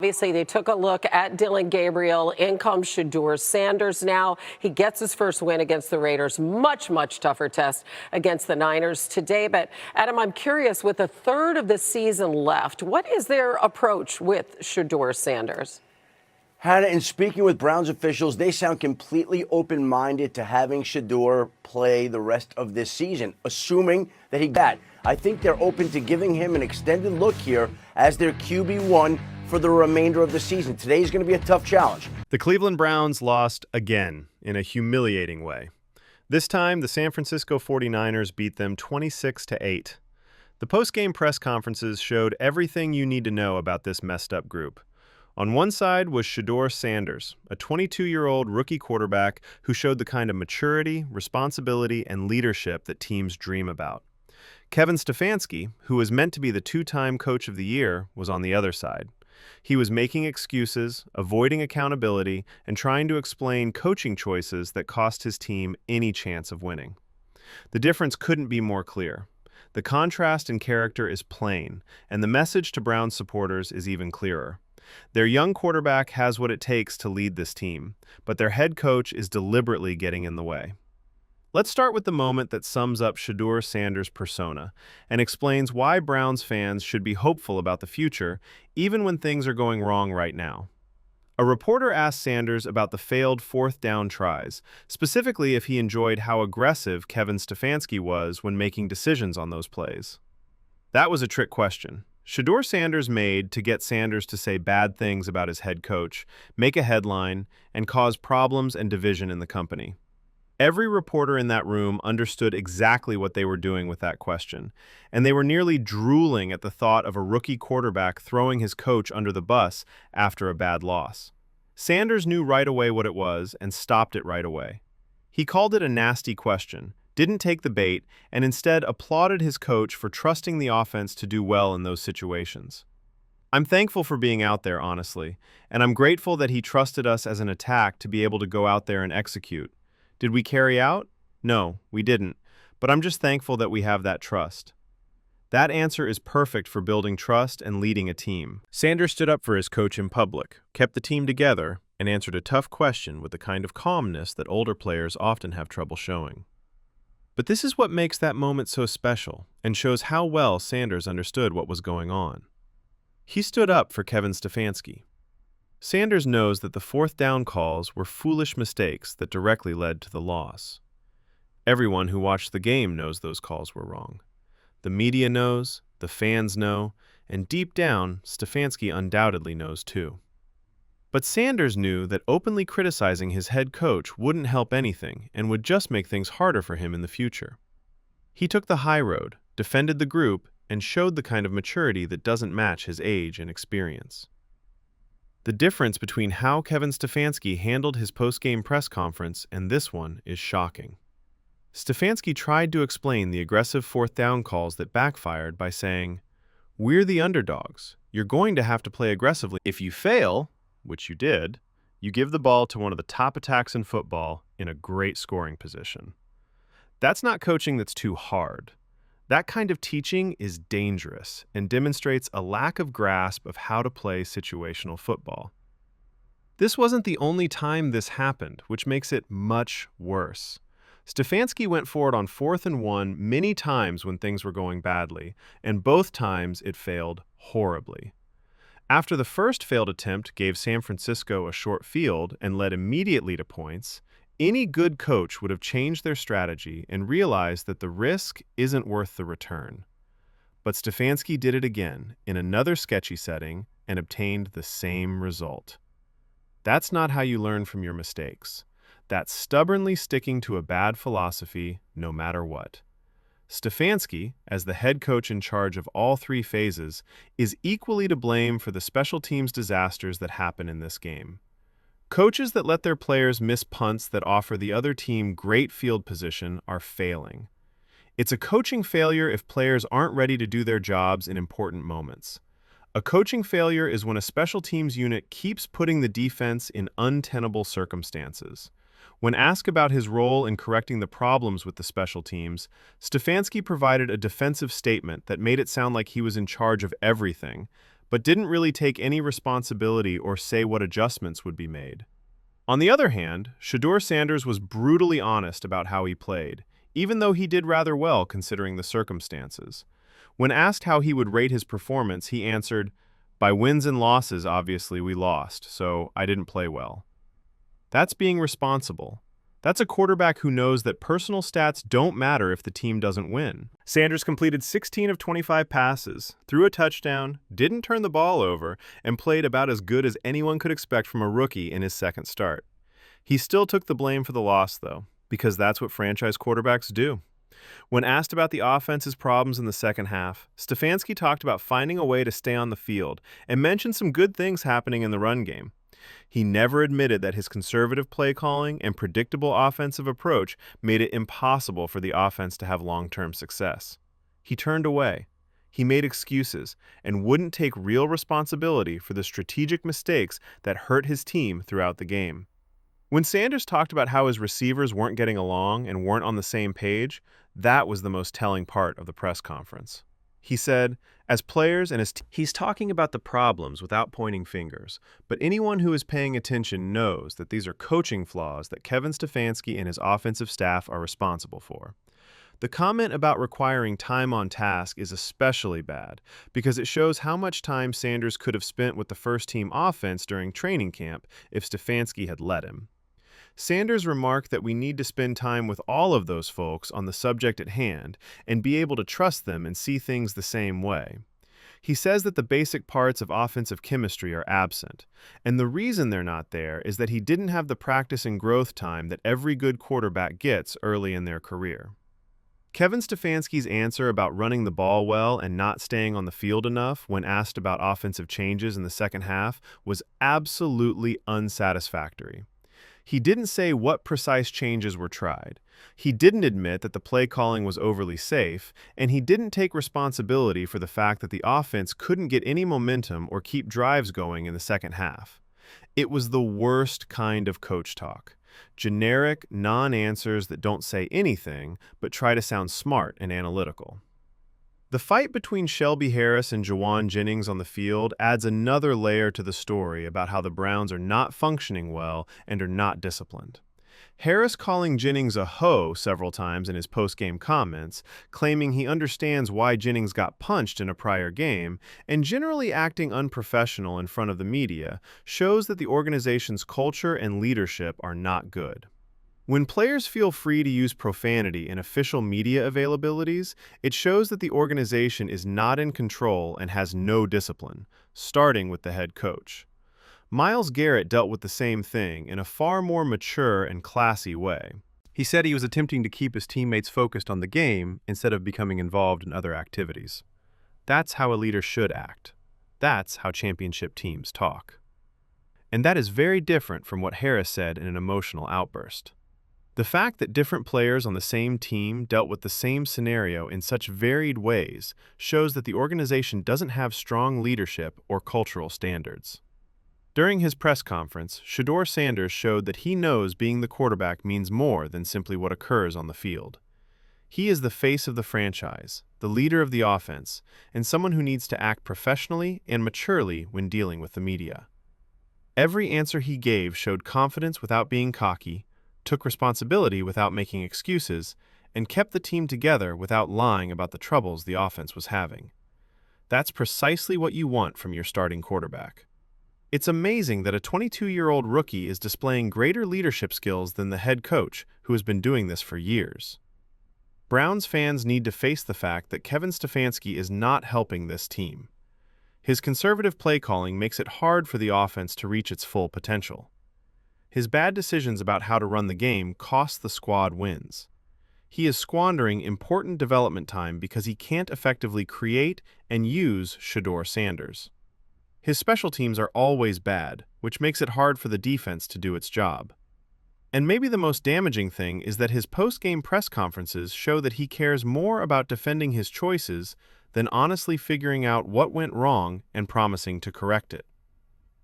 Obviously, they took a look at Dylan Gabriel. In comes Shedeur Sanders now. He gets his first win against the Raiders. Much, much tougher test against the Niners today. But, Adam, I'm curious, with a third of the season left, what is their approach with Shedeur Sanders? Hannah, in speaking with Browns officials, they sound completely open-minded to having Shedeur play the rest of this season, assuming that he got. I think they're open to giving him an extended look here as their QB1 for the remainder of the season. Today's going to be a tough challenge. The Cleveland Browns lost again in a humiliating way. This time, the San Francisco 49ers beat them 26-8. The post-game press conferences showed everything you need to know about this messed-up group. On one side was Shedeur Sanders, a 22-year-old rookie quarterback who showed the kind of maturity, responsibility, and leadership that teams dream about. Kevin Stefansky, who was meant to be the two-time Coach of the Year, was on the other side. He was making excuses, avoiding accountability, and trying to explain coaching choices that cost his team any chance of winning. The difference couldn't be more clear. The contrast in character is plain, and the message to Browns supporters is even clearer. Their young quarterback has what it takes to lead this team, but their head coach is deliberately getting in the way. Let's start with the moment that sums up Shedeur Sanders' persona and explains why Browns fans should be hopeful about the future, even when things are going wrong right now. A reporter asked Sanders about the failed fourth down tries, specifically if he enjoyed how aggressive Kevin Stefanski was when making decisions on those plays. That was a trick question. Shedeur Sanders made to get Sanders to say bad things about his head coach, make a headline, and cause problems and division in the company. Every reporter in that room understood exactly what they were doing with that question, and they were nearly drooling at the thought of a rookie quarterback throwing his coach under the bus after a bad loss. Sanders knew right away what it was and stopped it right away. He called it a nasty question, didn't take the bait, and instead applauded his coach for trusting the offense to do well in those situations. I'm thankful for being out there, honestly, and I'm grateful that he trusted us as an attack to be able to go out there and execute. Did we carry out? No, we didn't, but I'm just thankful that we have that trust. That answer is perfect for building trust and leading a team. Sanders stood up for his coach in public, kept the team together, and answered a tough question with the kind of calmness that older players often have trouble showing. But this is what makes that moment so special and shows how well Sanders understood what was going on. He stood up for Kevin Stefanski. Sanders knows that the fourth down calls were foolish mistakes that directly led to the loss. Everyone who watched the game knows those calls were wrong. The media knows, the fans know, and deep down, Stefansky undoubtedly knows too. But Sanders knew that openly criticizing his head coach wouldn't help anything and would just make things harder for him in the future. He took the high road, defended the group, and showed the kind of maturity that doesn't match his age and experience. The difference between how Kevin Stefanski handled his post-game press conference and this one is shocking. Stefanski tried to explain the aggressive fourth down calls that backfired by saying, "We're the underdogs. You're going to have to play aggressively. If you fail, which you did, you give the ball to one of the top attacks in football in a great scoring position." That's not coaching that's too hard. That kind of teaching is dangerous and demonstrates a lack of grasp of how to play situational football. This wasn't the only time this happened, which makes it much worse. Stefanski went forward on 4th and 1 many times when things were going badly, and both times it failed horribly. After the first failed attempt gave San Francisco a short field and led immediately to points, any good coach would have changed their strategy and realized that the risk isn't worth the return. But Stefanski did it again in another sketchy setting and obtained the same result. That's not how you learn from your mistakes. That's stubbornly sticking to a bad philosophy no matter what. Stefanski, as the head coach in charge of all three phases, is equally to blame for the special teams disasters that happen in this game. Coaches that let their players miss punts that offer the other team great field position are failing. It's a coaching failure if players aren't ready to do their jobs in important moments. A coaching failure is when a special teams unit keeps putting the defense in untenable circumstances. When asked about his role in correcting the problems with the special teams, Stefanski provided a defensive statement that made it sound like he was in charge of everything, but didn't really take any responsibility or say what adjustments would be made. On the other hand, Shedeur Sanders was brutally honest about how he played, even though he did rather well considering the circumstances. When asked how he would rate his performance, he answered, "By wins and losses, obviously we lost, so I didn't play well." That's being responsible. That's a quarterback who knows that personal stats don't matter if the team doesn't win. Sanders completed 16 of 25 passes, threw a touchdown, didn't turn the ball over, and played about as good as anyone could expect from a rookie in his second start. He still took the blame for the loss, though, because that's what franchise quarterbacks do. When asked about the offense's problems in the second half, Stefansky talked about finding a way to stay on the field and mentioned some good things happening in the run game. He never admitted that his conservative play calling and predictable offensive approach made it impossible for the offense to have long-term success. He turned away. He made excuses and wouldn't take real responsibility for the strategic mistakes that hurt his team throughout the game. When Sanders talked about how his receivers weren't getting along and weren't on the same page, that was the most telling part of the press conference. He said, as players and he's talking about the problems without pointing fingers, but anyone who is paying attention knows that these are coaching flaws that Kevin Stefanski and his offensive staff are responsible for. The comment about requiring time on task is especially bad because it shows how much time Sanders could have spent with the first-team offense during training camp if Stefanski had let him. Sanders remarked that we need to spend time with all of those folks on the subject at hand and be able to trust them and see things the same way. He says that the basic parts of offensive chemistry are absent, and the reason they're not there is that he didn't have the practice and growth time that every good quarterback gets early in their career. Kevin Stefanski's answer about running the ball well and not staying on the field enough when asked about offensive changes in the second half was absolutely unsatisfactory. He didn't say what precise changes were tried. He didn't admit that the play calling was overly safe, and he didn't take responsibility for the fact that the offense couldn't get any momentum or keep drives going in the second half. It was the worst kind of coach talk. Generic, non-answers that don't say anything, but try to sound smart and analytical. The fight between Shelby Harris and Jauan Jennings on the field adds another layer to the story about how the Browns are not functioning well and are not disciplined. Harris calling Jennings a hoe several times in his post-game comments, claiming he understands why Jennings got punched in a prior game, and generally acting unprofessional in front of the media, shows that the organization's culture and leadership are not good. When players feel free to use profanity in official media availabilities, it shows that the organization is not in control and has no discipline, starting with the head coach. Myles Garrett dealt with the same thing in a far more mature and classy way. He said he was attempting to keep his teammates focused on the game instead of becoming involved in other activities. That's how a leader should act. That's how championship teams talk. And that is very different from what Harris said in an emotional outburst. The fact that different players on the same team dealt with the same scenario in such varied ways shows that the organization doesn't have strong leadership or cultural standards. During his press conference, Shedeur Sanders showed that he knows being the quarterback means more than simply what occurs on the field. He is the face of the franchise, the leader of the offense, and someone who needs to act professionally and maturely when dealing with the media. Every answer he gave showed confidence without being cocky, took responsibility without making excuses, and kept the team together without lying about the troubles the offense was having. That's precisely what you want from your starting quarterback. It's amazing that a 22-year-old rookie is displaying greater leadership skills than the head coach, who has been doing this for years. Browns fans need to face the fact that Kevin Stefanski is not helping this team. His conservative play calling makes it hard for the offense to reach its full potential. His bad decisions about how to run the game cost the squad wins. He is squandering important development time because he can't effectively create and use Shedeur Sanders. His special teams are always bad, which makes it hard for the defense to do its job. And maybe the most damaging thing is that his post-game press conferences show that he cares more about defending his choices than honestly figuring out what went wrong and promising to correct it.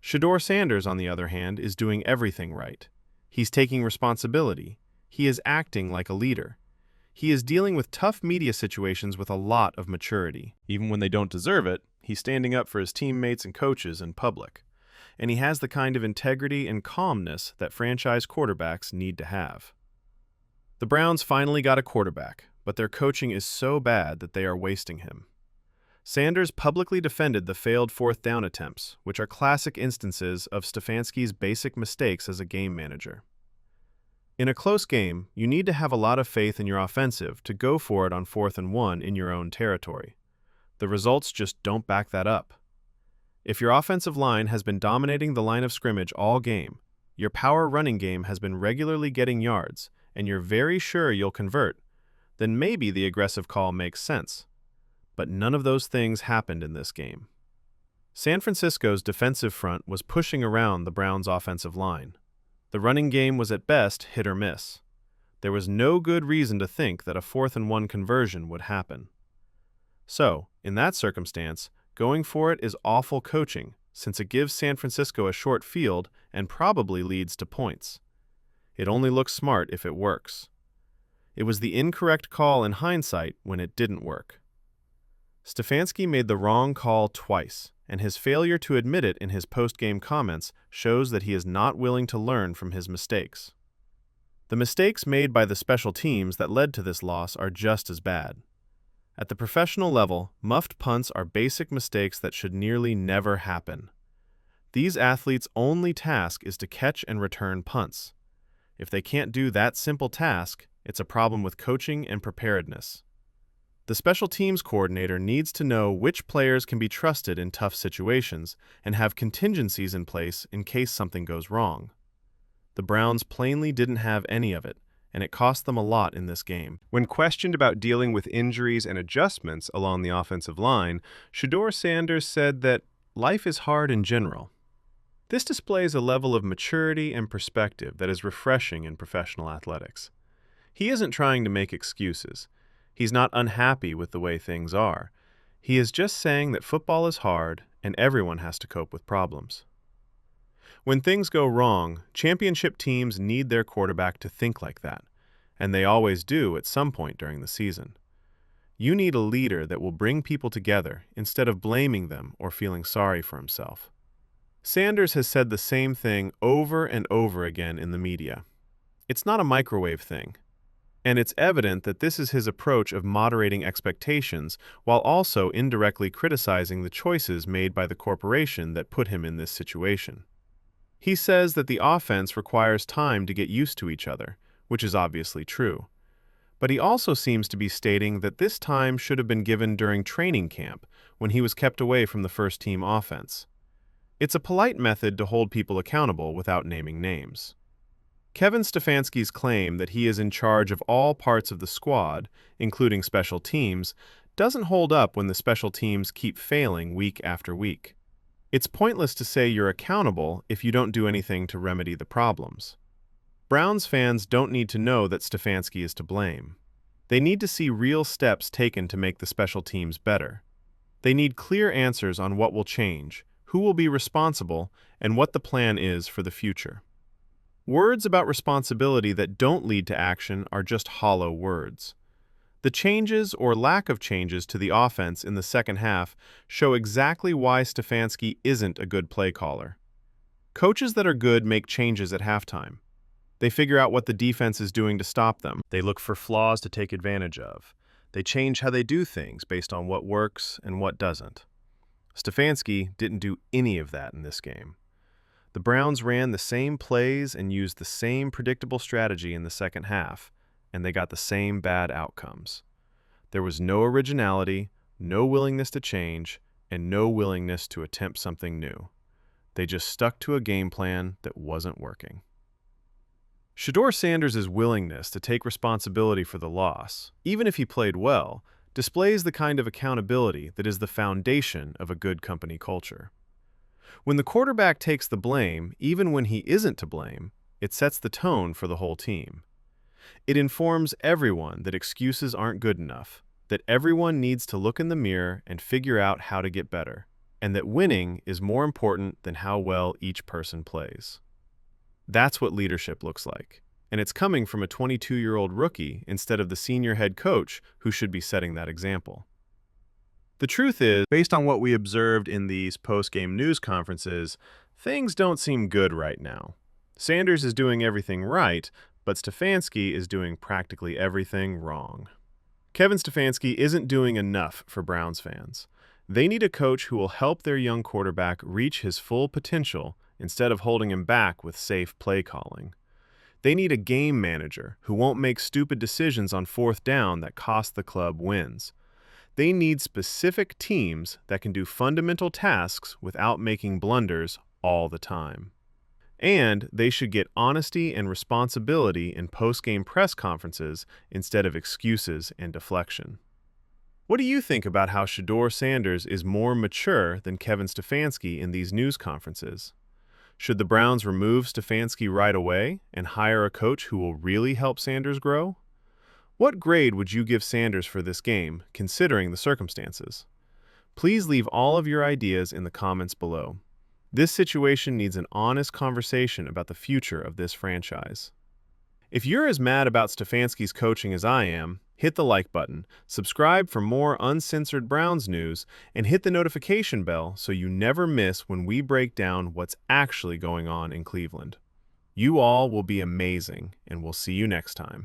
Shedeur Sanders, on the other hand, is doing everything right. He's taking responsibility. He is acting like a leader. He is dealing with tough media situations with a lot of maturity. Even when they don't deserve it, He's standing up for his teammates and coaches in public. And he has the kind of integrity and calmness that franchise quarterbacks need to have. The Browns finally got a quarterback, but their coaching is so bad that they are wasting him. Sanders publicly defended the failed fourth down attempts, which are classic instances of Stefansky's basic mistakes as a game manager. In a close game, you need to have a lot of faith in your offensive to go for it on 4th and 1 in your own territory. The results just don't back that up. If your offensive line has been dominating the line of scrimmage all game, your power running game has been regularly getting yards, and you're very sure you'll convert, then maybe the aggressive call makes sense. But none of those things happened in this game. San Francisco's defensive front was pushing around the Browns' offensive line. The running game was at best hit or miss. There was no good reason to think that a 4th and 1 conversion would happen. So, in that circumstance, going for it is awful coaching, since it gives San Francisco a short field and probably leads to points. It only looks smart if it works. It was the incorrect call in hindsight when it didn't work. Stefansky made the wrong call twice, and his failure to admit it in his post-game comments shows that he is not willing to learn from his mistakes. The mistakes made by the special teams that led to this loss are just as bad. At the professional level, muffed punts are basic mistakes that should nearly never happen. These athletes' only task is to catch and return punts. If they can't do that simple task, it's a problem with coaching and preparedness. The special teams coordinator needs to know which players can be trusted in tough situations and have contingencies in place in case something goes wrong. The Browns plainly didn't have any of it, and it cost them a lot in this game. When questioned about dealing with injuries and adjustments along the offensive line, Shedeur Sanders said that life is hard in general. This displays a level of maturity and perspective that is refreshing in professional athletics. He isn't trying to make excuses. He's not unhappy with the way things are. He is just saying that football is hard and everyone has to cope with problems. When things go wrong, championship teams need their quarterback to think like that, and they always do at some point during the season. You need a leader that will bring people together instead of blaming them or feeling sorry for himself. Sanders has said the same thing over and over again in the media. It's not a microwave thing. And it's evident that this is his approach of moderating expectations while also indirectly criticizing the choices made by the corporation that put him in this situation. He says that the offense requires time to get used to each other, which is obviously true. But he also seems to be stating that this time should have been given during training camp when he was kept away from the first-team offense. It's a polite method to hold people accountable without naming names. Kevin Stefansky's claim that he is in charge of all parts of the squad, including special teams, doesn't hold up when the special teams keep failing week after week. It's pointless to say you're accountable if you don't do anything to remedy the problems. Browns fans don't need to know that Stefansky is to blame. They need to see real steps taken to make the special teams better. They need clear answers on what will change, who will be responsible, and what the plan is for the future. Words about responsibility that don't lead to action are just hollow words. The changes or lack of changes to the offense in the second half show exactly why Stefansky isn't a good play caller. Coaches that are good make changes at halftime. They figure out what the defense is doing to stop them. They look for flaws to take advantage of. They change how they do things based on what works and what doesn't. Stefansky didn't do any of that in this game. The Browns ran the same plays and used the same predictable strategy in the second half, and they got the same bad outcomes. There was no originality, no willingness to change, and no willingness to attempt something new. They just stuck to a game plan that wasn't working. Shedeur Sanders' willingness to take responsibility for the loss, even if he played well, displays the kind of accountability that is the foundation of a good company culture. When the quarterback takes the blame, even when he isn't to blame, it sets the tone for the whole team. It informs everyone that excuses aren't good enough, that everyone needs to look in the mirror and figure out how to get better, and that winning is more important than how well each person plays. That's what leadership looks like, and it's coming from a 22-year-old rookie instead of the senior head coach who should be setting that example. The truth is, based on what we observed in these post-game news conferences, things don't seem good right now. Sanders is doing everything right, but Stefansky is doing practically everything wrong. Kevin Stefansky isn't doing enough for Browns fans. They need a coach who will help their young quarterback reach his full potential instead of holding him back with safe play calling. They need a game manager who won't make stupid decisions on fourth down that cost the club wins. They need specific teams that can do fundamental tasks without making blunders all the time. And they should get honesty and responsibility in post-game press conferences instead of excuses and deflection. What do you think about how Shedeur Sanders is more mature than Kevin Stefansky in these news conferences? Should the Browns remove Stefansky right away and hire a coach who will really help Sanders grow? What grade would you give Sanders for this game, considering the circumstances? Please leave all of your ideas in the comments below. This situation needs an honest conversation about the future of this franchise. If you're as mad about Stefansky's coaching as I am, hit the like button, subscribe for more uncensored Browns news, and hit the notification bell so you never miss when we break down what's actually going on in Cleveland. You all will be amazing, and we'll see you next time.